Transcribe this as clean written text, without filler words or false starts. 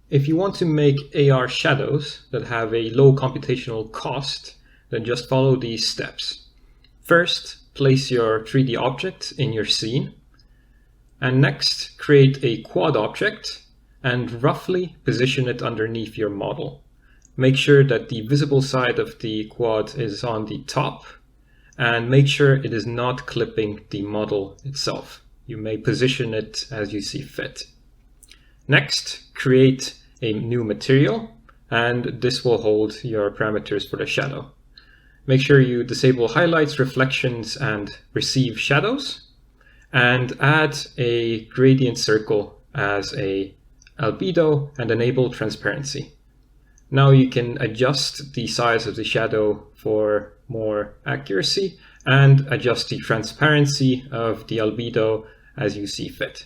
If you want to make AR shadows that have a low computational cost, then just follow these steps. First, place your 3D object in your scene. And next, create a quad object and roughly position it underneath your model. Make sure that the visible side of the quad is on the top, and make sure it is not clipping the model itself. You may position it as you see fit. Next, create a new material, and this will hold your parameters for the shadow. Make sure you disable highlights, reflections, and receive shadows, and add a gradient circle as a albedo and enable transparency. Now you can adjust the size of the shadow for more accuracy and adjust the transparency of the albedo as you see fit.